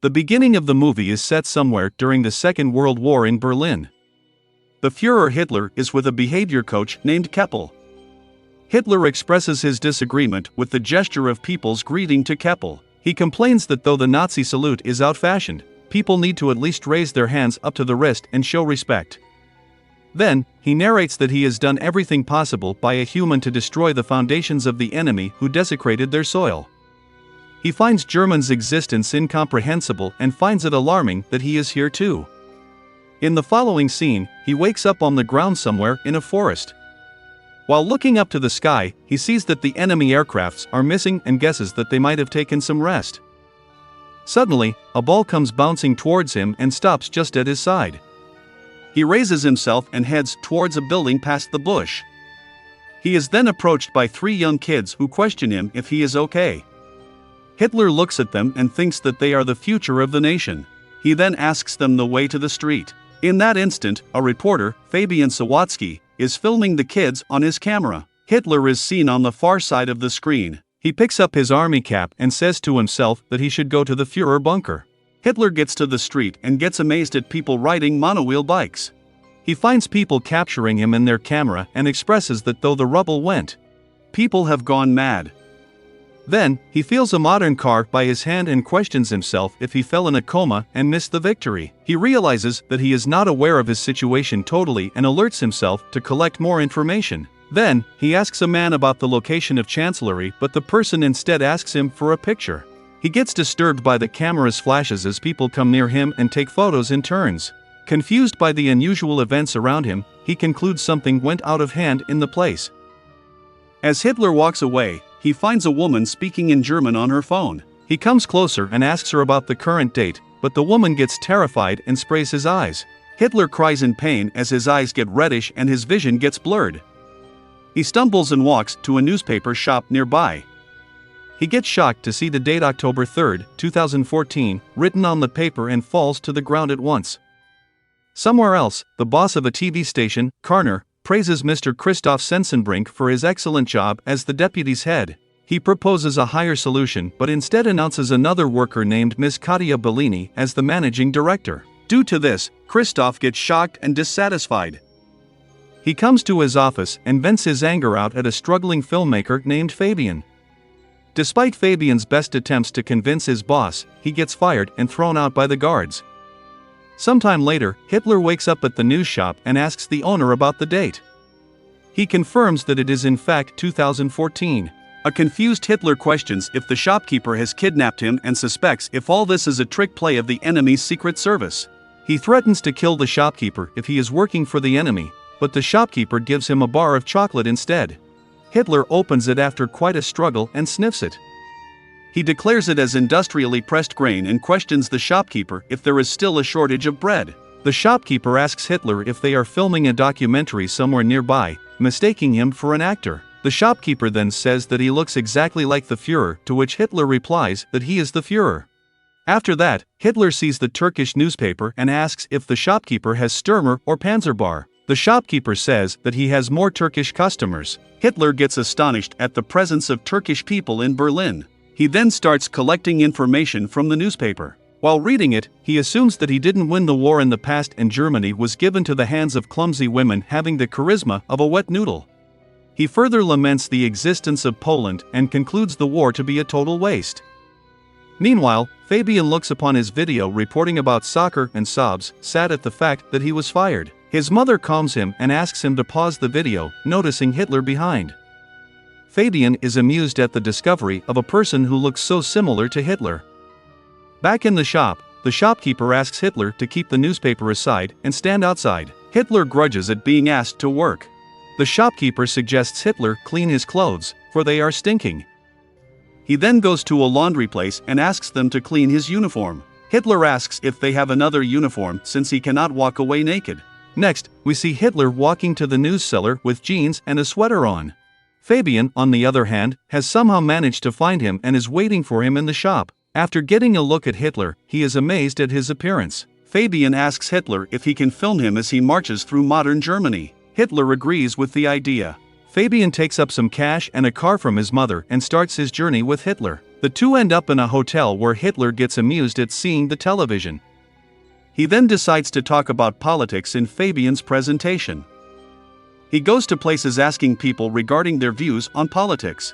The beginning of the movie is set somewhere during the Second World War in Berlin. The Führer Hitler is with a behavior coach named Keppel. Hitler expresses his disagreement with the gesture of people's greeting to Keppel. He complains that though the Nazi salute is out-fashioned, people need to at least raise their hands up to the wrist and show respect. Then, he narrates that he has done everything possible by a human to destroy the foundations of the enemy who desecrated their soil. He finds Germans' existence incomprehensible and finds it alarming that he is here too. In the following scene, he wakes up on the ground somewhere in a forest. While looking up to the sky, he sees that the enemy aircrafts are missing and guesses that they might have taken some rest. Suddenly, a ball comes bouncing towards him and stops just at his side. He raises himself and heads towards a building past the bush. He is then approached by 3 young kids who question him if he is okay. Hitler looks at them and thinks that they are the future of the nation. He then asks them the way to the street. In that instant, a reporter, Fabian Sawatsky, is filming the kids on his camera. Hitler is seen on the far side of the screen. He picks up his army cap and says to himself that he should go to the Führer bunker. Hitler gets to the street and gets amazed at people riding monowheel bikes. He finds people capturing him in their camera and expresses that though the rubble went, people have gone mad. Then, he feels a modern car by his hand and questions himself if he fell in a coma and missed the victory. He realizes that he is not aware of his situation totally and alerts himself to collect more information. Then, he asks a man about the location of Chancellery, but the person instead asks him for a picture. He gets disturbed by the camera's flashes as people come near him and take photos in turns. Confused by the unusual events around him, he concludes something went out of hand in the place. As Hitler walks away, he finds a woman speaking in German on her phone. He comes closer and asks her about the current date, but the woman gets terrified and sprays his eyes. Hitler cries in pain as his eyes get reddish and his vision gets blurred. He stumbles and walks to a newspaper shop nearby. He gets shocked to see the date October 3, 2014, written on the paper and falls to the ground at once. Somewhere else, the boss of a TV station, Karner, praises Mr. Christoph Sensenbrink for his excellent job as the deputy's head. He proposes a higher solution but instead announces another worker named Miss Katia Bellini as the managing director. Due to this, Christoph gets shocked and dissatisfied. He comes to his office and vents his anger out at a struggling filmmaker named Fabian. Despite Fabian's best attempts to convince his boss, he gets fired and thrown out by the guards. Sometime later, Hitler wakes up at the news shop and asks the owner about the date. He confirms that it is in fact 2014. A confused Hitler questions if the shopkeeper has kidnapped him and suspects if all this is a trick play of the enemy's secret service. He threatens to kill the shopkeeper if he is working for the enemy, but the shopkeeper gives him a bar of chocolate instead. Hitler opens it after quite a struggle and sniffs it. He declares it as industrially pressed grain and questions the shopkeeper if there is still a shortage of bread. The shopkeeper asks Hitler if they are filming a documentary somewhere nearby, mistaking him for an actor. The shopkeeper then says that he looks exactly like the Führer, to which Hitler replies that he is the Führer. After that, Hitler sees the Turkish newspaper and asks if the shopkeeper has Stürmer or Panzerbar. The shopkeeper says that he has more Turkish customers. Hitler gets astonished at the presence of Turkish people in Berlin. He then starts collecting information from the newspaper. While reading it, he assumes that he didn't win the war in the past and Germany was given to the hands of clumsy women having the charisma of a wet noodle. He further laments the existence of Poland and concludes the war to be a total waste. Meanwhile, Fabian looks upon his video reporting about soccer and sobs, sad at the fact that he was fired. His mother calms him and asks him to pause the video, noticing Hitler behind. Fabian is amused at the discovery of a person who looks so similar to Hitler. Back in the shop, the shopkeeper asks Hitler to keep the newspaper aside and stand outside. Hitler grudges at being asked to work. The shopkeeper suggests Hitler clean his clothes, for they are stinking. He then goes to a laundry place and asks them to clean his uniform. Hitler asks if they have another uniform since he cannot walk away naked. Next, we see Hitler walking to the news cellar with jeans and a sweater on. Fabian, on the other hand, has somehow managed to find him and is waiting for him in the shop. After getting a look at Hitler, he is amazed at his appearance. Fabian asks Hitler if he can film him as he marches through modern Germany. Hitler agrees with the idea. Fabian takes up some cash and a car from his mother and starts his journey with Hitler. The two end up in a hotel where Hitler gets amused at seeing the television. He then decides to talk about politics in Fabian's presentation. He goes to places asking people regarding their views on politics.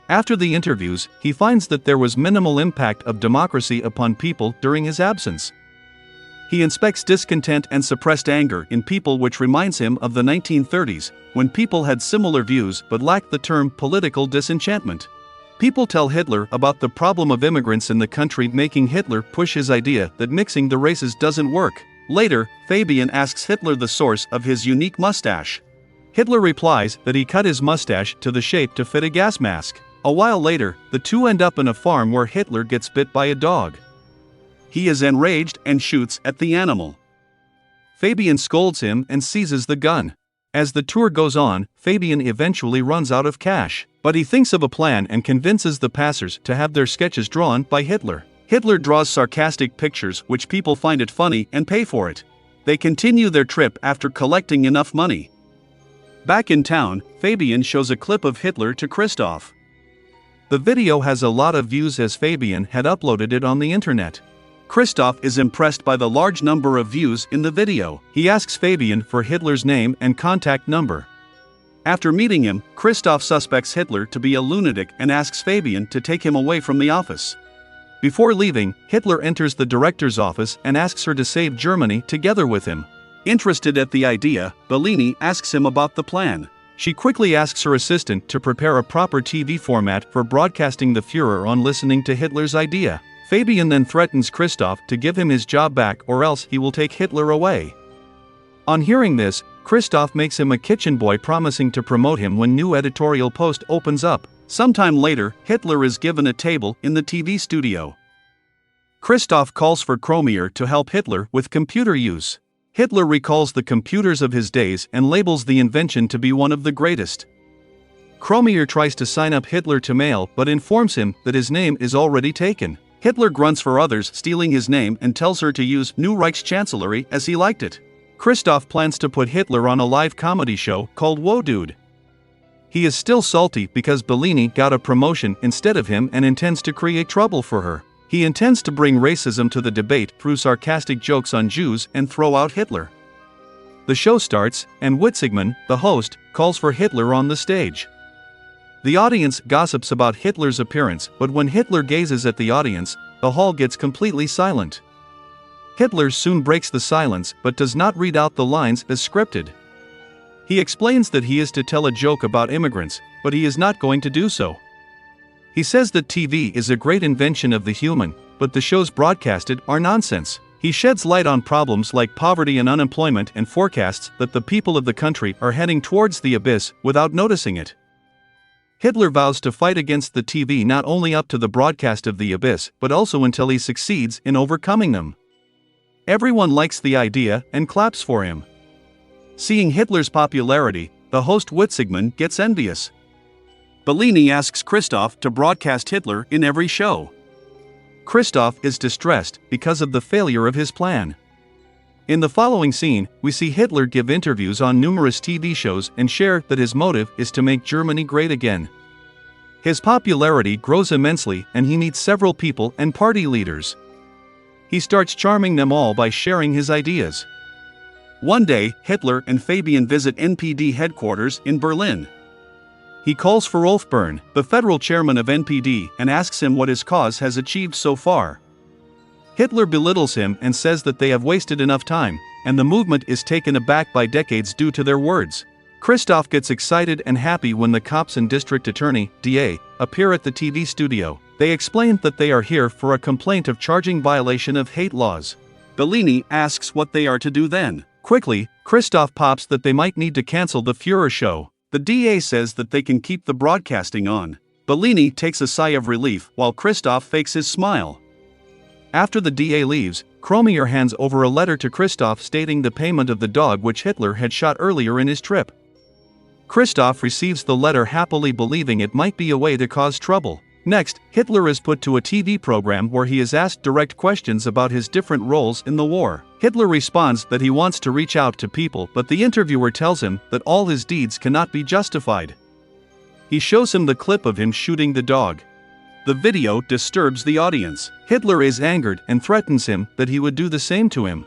After the interviews, he finds that there was minimal impact of democracy upon people during his absence. He inspects discontent and suppressed anger in people, which reminds him of the 1930s, when people had similar views but lacked the term political disenchantment. People tell Hitler about the problem of immigrants in the country, making Hitler push his idea that mixing the races doesn't work. Later, Fabian asks Hitler the source of his unique mustache. Hitler replies that he cut his mustache to the shape to fit a gas mask. A while later, the two end up in a farm where Hitler gets bit by a dog. He is enraged and shoots at the animal. Fabian scolds him and seizes the gun. As the tour goes on, Fabian eventually runs out of cash, but he thinks of a plan and convinces the passers to have their sketches drawn by Hitler. Hitler draws sarcastic pictures, which people find it funny and pay for it. They continue their trip after collecting enough money. Back in town, Fabian shows a clip of Hitler to Christoph. The video has a lot of views as Fabian had uploaded it on the internet. Christoph is impressed by the large number of views in the video. He asks Fabian for Hitler's name and contact number. After meeting him, Christoph suspects Hitler to be a lunatic and asks Fabian to take him away from the office. Before leaving, Hitler enters the director's office and asks her to save Germany together with him. Interested at the idea, Bellini asks him about the plan. She quickly asks her assistant to prepare a proper TV format for broadcasting the Führer on listening to Hitler's idea. Fabian then threatens Christoph to give him his job back or else he will take Hitler away. On hearing this, Christoph makes him a kitchen boy, promising to promote him when new editorial post opens up. Sometime later, Hitler is given a table in the TV studio. Christoph calls for Kromier to help Hitler with computer use. Hitler recalls the computers of his days and labels the invention to be one of the greatest. Kromier tries to sign up Hitler to mail but informs him that his name is already taken. Hitler grunts for others stealing his name and tells her to use New Reichschancellery as he liked it. Christoph plans to put Hitler on a live comedy show called Whoa Dude. He is still salty because Bellini got a promotion instead of him and intends to create trouble for her. He intends to bring racism to the debate through sarcastic jokes on Jews and throw out Hitler. The show starts, and Witzigmann, the host, calls for Hitler on the stage. The audience gossips about Hitler's appearance, but when Hitler gazes at the audience, the hall gets completely silent. Hitler soon breaks the silence but does not read out the lines as scripted. He explains that he is to tell a joke about immigrants, but he is not going to do so. He says that TV is a great invention of the human, but the shows broadcasted are nonsense. He sheds light on problems like poverty and unemployment and forecasts that the people of the country are heading towards the abyss without noticing it. Hitler vows to fight against the TV not only up to the broadcast of the abyss but also until he succeeds in overcoming them. Everyone likes the idea and claps for him. Seeing Hitler's popularity, the host Witzigmann gets envious. Bellini asks Christoph to broadcast Hitler in every show. Christoph is distressed because of the failure of his plan. In the following scene, we see Hitler give interviews on numerous TV shows and share that his motive is to make Germany great again. His popularity grows immensely and he meets several people and party leaders. He starts charming them all by sharing his ideas. One day, Hitler and Fabian visit NPD headquarters in Berlin. He calls for Ulfbern, the federal chairman of NPD, and asks him what his cause has achieved so far. Hitler belittles him and says that they have wasted enough time, and the movement is taken aback by decades due to their words. Christoph gets excited and happy when the cops and district attorney, DA, appear at the TV studio. They explain that they are here for a complaint of charging violation of hate laws. Bellini asks what they are to do then. Quickly, Christoph pops that they might need to cancel the Führer show. The DA says that they can keep the broadcasting on. Bellini takes a sigh of relief while Christoph fakes his smile. After the DA leaves, Kromier hands over a letter to Christoph stating the payment of the dog which Hitler had shot earlier in his trip. Christoph receives the letter happily, believing it might be a way to cause trouble. Next, Hitler is put to a TV program where he is asked direct questions about his different roles in the war. Hitler responds that he wants to reach out to people, but the interviewer tells him that all his deeds cannot be justified. He shows him the clip of him shooting the dog. The video disturbs the audience. Hitler is angered and threatens him that he would do the same to him.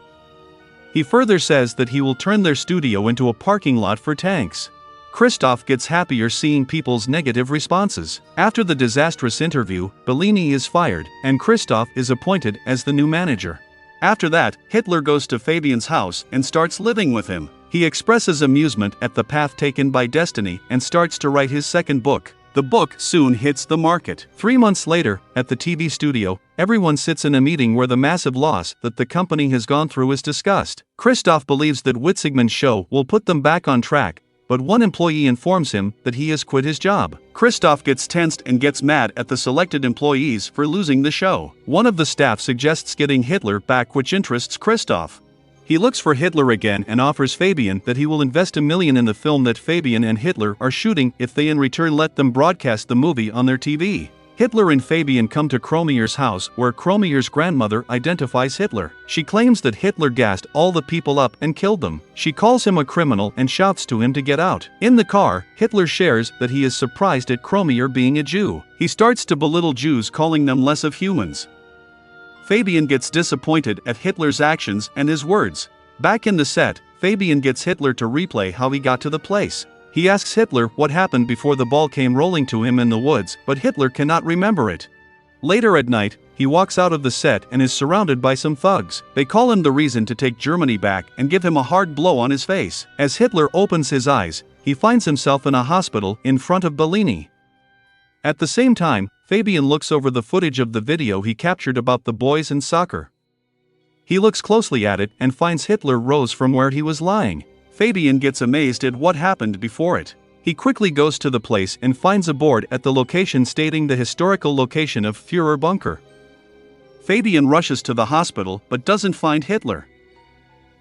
He further says that he will turn their studio into a parking lot for tanks. Christoph gets happier seeing people's negative responses. After the disastrous interview, Bellini is fired, and Christoph is appointed as the new manager. After that, Hitler goes to Fabian's house and starts living with him. He expresses amusement at the path taken by destiny and starts to write his second book. The book soon hits the market. 3 months later, at the TV studio, everyone sits in a meeting where the massive loss that the company has gone through is discussed. Christoph believes that Witzigmann's show will put them back on track, but one employee informs him that he has quit his job. Christoph gets tensed and gets mad at the selected employees for losing the show. One of the staff suggests getting Hitler back, which interests Christoph. He looks for Hitler again and offers Fabian that he will invest $1 million in the film that Fabian and Hitler are shooting if they in return let them broadcast the movie on their TV. Hitler and Fabian come to Kromier's house where Kromier's grandmother identifies Hitler. She claims that Hitler gassed all the people up and killed them. She calls him a criminal and shouts to him to get out. In the car, Hitler shares that he is surprised at Kromier being a Jew. He starts to belittle Jews, calling them less of humans. Fabian gets disappointed at Hitler's actions and his words. Back in the set, Fabian gets Hitler to replay how he got to the place. He asks Hitler what happened before the ball came rolling to him in the woods, but Hitler cannot remember it. Later at night, he walks out of the set and is surrounded by some thugs. They call him the reason to take Germany back and give him a hard blow on his face. As Hitler opens his eyes, he finds himself in a hospital in front of Bellini. At the same time, Fabian looks over the footage of the video he captured about the boys and soccer. He looks closely at it and finds Hitler rose from where he was lying. Fabian gets amazed at what happened before it. He quickly goes to the place and finds a board at the location stating the historical location of Führer Bunker. Fabian rushes to the hospital but doesn't find Hitler.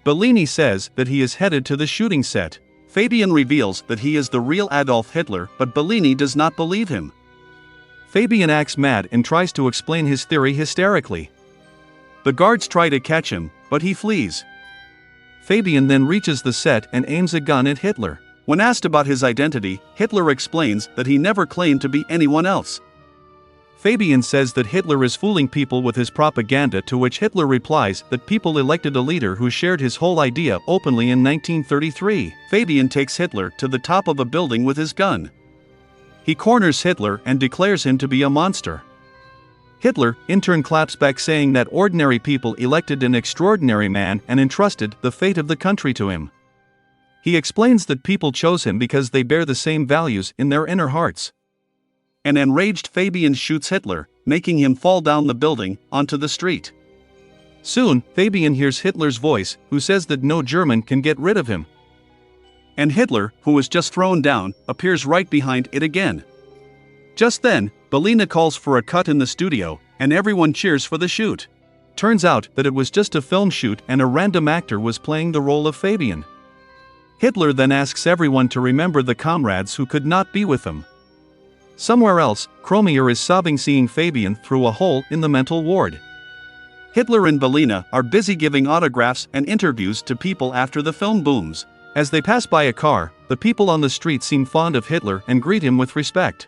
Bellini says that he is headed to the shooting set. Fabian reveals that he is the real Adolf Hitler, but Bellini does not believe him. Fabian acts mad and tries to explain his theory hysterically. The guards try to catch him, but he flees. Fabian then reaches the set and aims a gun at Hitler. When asked about his identity, Hitler explains that he never claimed to be anyone else. Fabian says that Hitler is fooling people with his propaganda, to which Hitler replies that people elected a leader who shared his whole idea openly in 1933. Fabian takes Hitler to the top of a building with his gun. He corners Hitler and declares him to be a monster. Hitler, in turn, claps back, saying that ordinary people elected an extraordinary man and entrusted the fate of the country to him. He explains that people chose him because they bear the same values in their inner hearts. An enraged Fabian shoots Hitler, making him fall down the building onto the street. Soon, Fabian hears Hitler's voice, who says that no German can get rid of him. And Hitler, who was just thrown down, appears right behind it again. Just then, Bellini calls for a cut in the studio, and everyone cheers for the shoot. Turns out that it was just a film shoot and a random actor was playing the role of Fabian. Hitler then asks everyone to remember the comrades who could not be with him. Somewhere else, Kromier is sobbing seeing Fabian through a hole in the mental ward. Hitler and Bellini are busy giving autographs and interviews to people after the film booms. As they pass by a car, the people on the street seem fond of Hitler and greet him with respect.